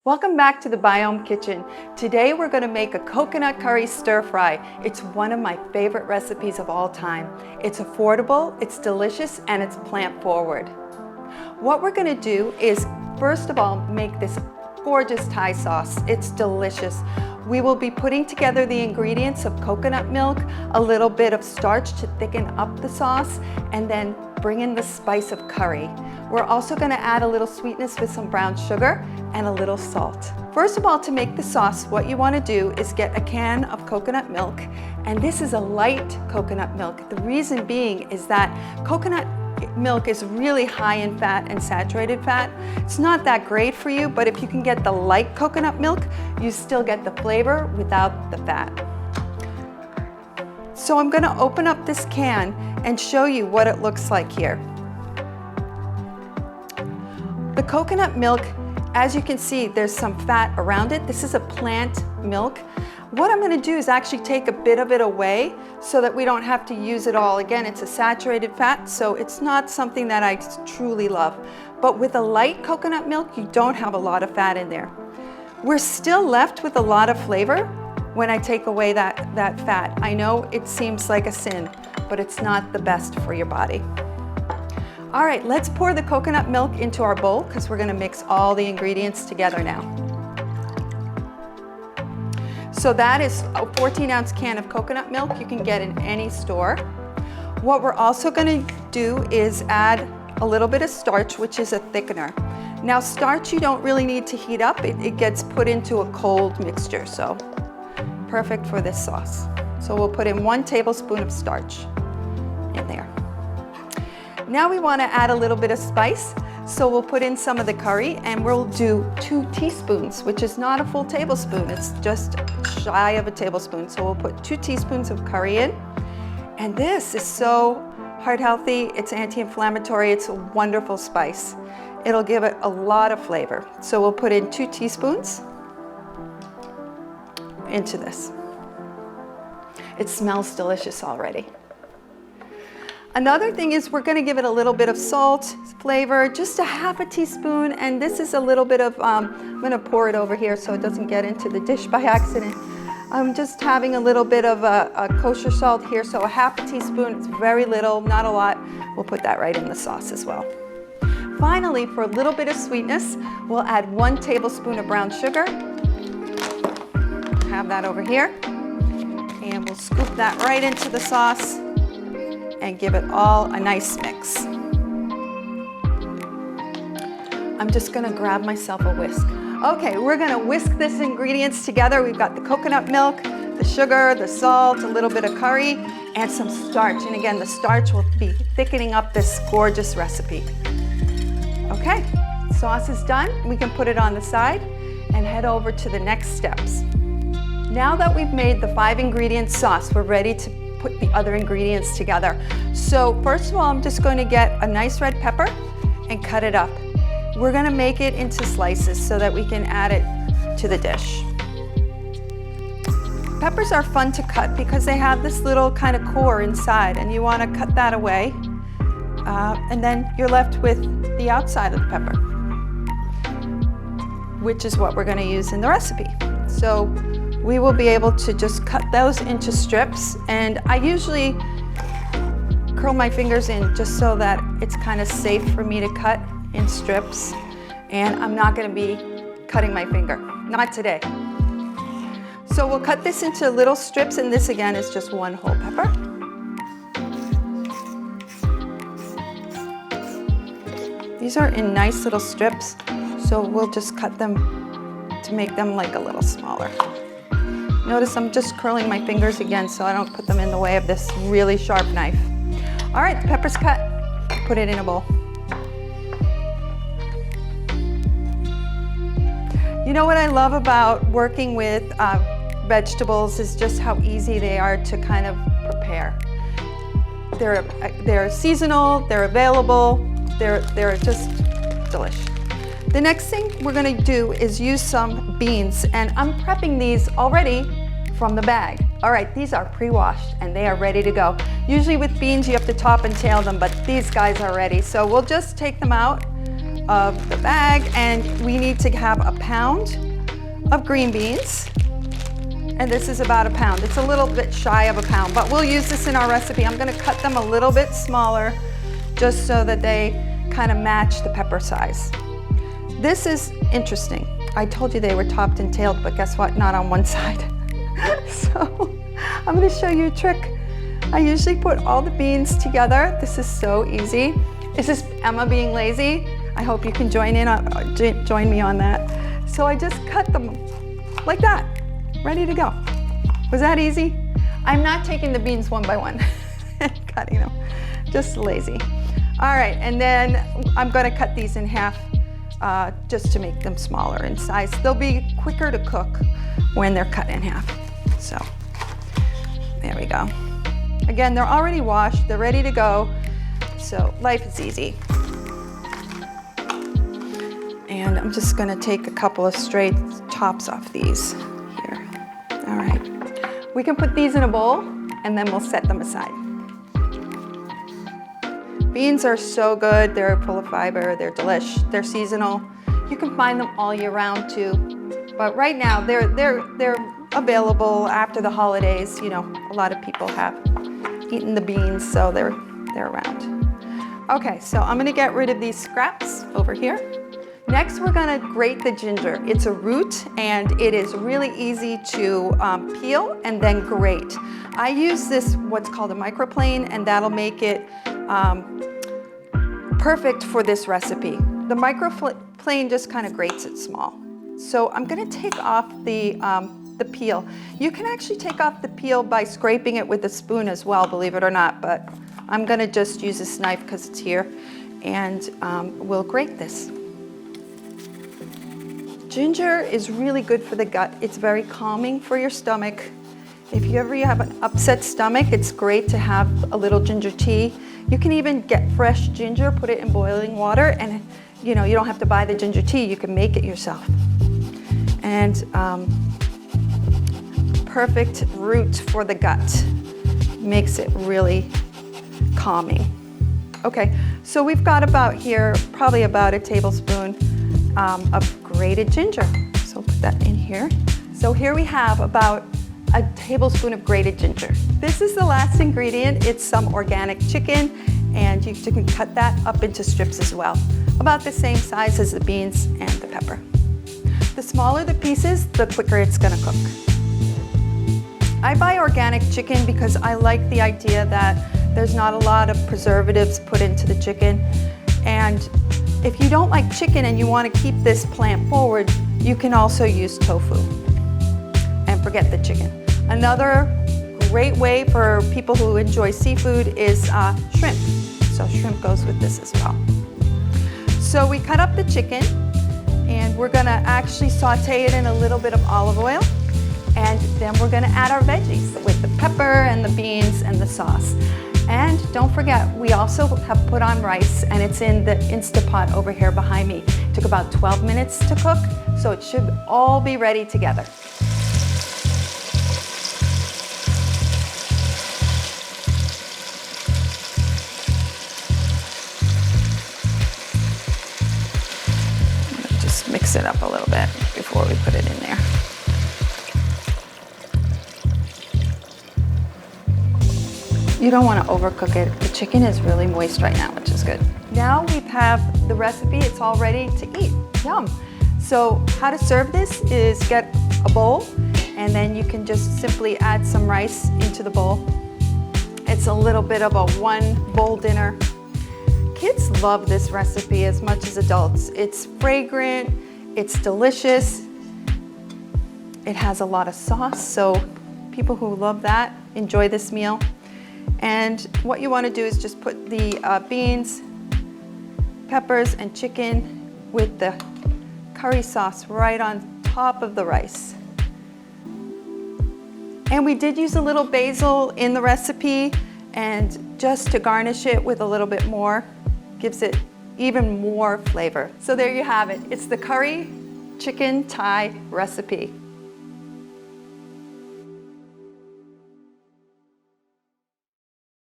Welcome back to the Biome Kitchen. Today we're going to make a coconut curry stir fry. It's one of my favorite recipes of all time. It's affordable, it's delicious, and it's plant forward. What we're going to do is, first of all, make this gorgeous Thai sauce. It's delicious. We will be putting together the ingredients of coconut milk, a little bit of starch to thicken up the sauce, and then bring in the spice of curry. We're also going to add a little sweetness with some brown sugar and a little salt. First of all, to make the sauce, what you want to do is get a can of coconut milk, and this is a light coconut milk. The reason being is that coconut milk is really high in fat and saturated fat. It's not that great for you, but if you can get the light coconut milk, you still get the flavor without the fat. So I'm going to open up this can and show you what it looks like here. The coconut milk, as you can see, there's some fat around it. This is a plant milk. What I'm going to do is actually take a bit of it away so that we don't have to use it all. Again, it's a saturated fat, so it's not something that I truly love. But with a light coconut milk, you don't have a lot of fat in there. We're still left with a lot of flavor when I take away that fat. I know it seems like a sin, but it's not the best for your body. All right, let's pour the coconut milk into our bowl because we're going to mix all the ingredients together now. So that is a 14-ounce can of coconut milk you can get in any store. What we're also going to do is add a little bit of starch, which is a thickener. Now starch you don't really need to heat up. It gets put into a cold mixture, so perfect for this sauce. So we'll put in 1 tablespoon of starch in there. Now we want to add a little bit of spice, so we'll put in some of the curry, and we'll do 2 teaspoons, which is not a full tablespoon, it's just shy of a tablespoon. So we'll put 2 teaspoons of curry in, and this is so heart healthy, it's anti-inflammatory, it's a wonderful spice. It'll give it a lot of flavor. So we'll put in 2 teaspoons into this. It smells delicious already. Another thing is we're going to give it a little bit of salt, flavor, just a half a teaspoon, and this is a little bit of, I'm going to pour it over here so it doesn't get into the dish by accident. I'm just having a little bit of a kosher salt here, so a half a teaspoon, it's very little, not a lot. We'll put that right in the sauce as well. Finally, for a little bit of sweetness, we'll add 1 tablespoon of brown sugar. Have that over here, and we'll scoop that right into the sauce and give it all a nice mix. I'm just gonna grab myself a whisk. Okay, we're gonna whisk these ingredients together. We've got the coconut milk, the sugar, the salt, a little bit of curry, and some starch. And again, the starch will be thickening up this gorgeous recipe. Okay, sauce is done. We can put it on the side and head over to the next steps. Now that we've made the 5 ingredient sauce, we're ready to put the other ingredients together. So first of all, I'm just going to get a nice red pepper and cut it up. We're going to make it into slices so that we can add it to the dish. Peppers are fun to cut because they have this little kind of core inside, and you want to cut that away. And then you're left with the outside of the pepper, which is what we're going to use in the recipe. So we will be able to just cut those into strips, and I usually curl my fingers in just so that it's kind of safe for me to cut in strips, and I'm not going to be cutting my finger, not today. So we'll cut this into little strips, and this again is just 1 whole pepper. These are in nice little strips, so we'll just cut them to make them like a little smaller. Notice I'm just curling my fingers again so I don't put them in the way of this really sharp knife. All right, the pepper's cut. Put it in a bowl. You know what I love about working with vegetables is just how easy they are to kind of prepare. They're seasonal, they're available, they're just delicious. The next thing we're going to do is use some beans, and I'm prepping these already from the bag. All right, these are pre-washed and they are ready to go. Usually with beans you have to top and tail them, but these guys are ready. So we'll just take them out, of the bag, and we need to have a pound of green beans. And this is about a pound. It's a little bit shy of a pound, but we'll use this in our recipe. I'm gonna cut them a little bit smaller just so that they kind of match the pepper size. This is interesting. I told you they were topped and tailed, but guess what? Not on one side. So I'm gonna show you a trick. I usually put all the beans together. This is so easy. Is this Emma being lazy? I hope you can join me on that. So I just cut them like that. Ready to go. Was that easy? I'm not taking the beans one by one and cutting them, just lazy. All right, and then I'm gonna cut these in half just to make them smaller in size. They'll be quicker to cook when they're cut in half. So there we go. Again, they're already washed, they're ready to go. So life is easy. And I'm just gonna take a couple of straight tops off these. All right, we can put these in a bowl and then we'll set them aside. Beans are so good. They're full of fiber, they're delish, they're seasonal. You can find them all year round too. But right now they're available after the holidays. You know, a lot of people have eaten the beans, so they're around. Okay, so I'm gonna get rid of these scraps over here. Next, we're gonna grate the ginger. It's a root and it is really easy to peel and then grate. I use this, what's called a microplane, and that'll make it perfect for this recipe. The microplane just kind of grates it small. So I'm gonna take off the peel. You can actually take off the peel by scraping it with a spoon as well, believe it or not, but I'm gonna just use this knife because it's here, and we'll grate this. Ginger is really good for the gut. It's very calming for your stomach. If you ever have an upset stomach, it's great to have a little ginger tea. You can even get fresh ginger, put it in boiling water, and you know, you don't have to buy the ginger tea, you can make it yourself. And perfect root for the gut. Makes it really calming. Okay, so we've got about here, probably about a tablespoon of grated ginger. So put that in here. So here we have about a tablespoon of grated ginger. This is the last ingredient. It's some organic chicken, and you can cut that up into strips as well. About the same size as the beans and the pepper. The smaller the pieces, the quicker it's gonna cook. I buy organic chicken because I like the idea that there's not a lot of preservatives put into the chicken. And if you don't like chicken and you want to keep this plant forward, you can also use tofu. And forget the chicken. Another great way for people who enjoy seafood is shrimp. So shrimp goes with this as well. So we cut up the chicken, and we're gonna actually saute it in a little bit of olive oil. And then we're gonna add our veggies with the pepper and the beans and the sauce. And don't forget, we also have put on rice, and it's in the Instapot over here behind me. It took about 12 minutes to cook, so it should all be ready together. Just mix it up a little bit before we put it in there. You don't want to overcook it. The chicken is really moist right now, which is good. Now we have the recipe. It's all ready to eat. Yum. So how to serve this is get a bowl, and then you can just simply add some rice into the bowl. It's a little bit of a one bowl dinner. Kids love this recipe as much as adults. It's fragrant, it's delicious. It has a lot of sauce, so people who love that enjoy this meal. And what you want to do is just put the beans, peppers, and chicken with the curry sauce right on top of the rice. And we did use a little basil in the recipe, and just to garnish it with a little bit more, gives it even more flavor. So there you have it. It's the curry chicken Thai recipe.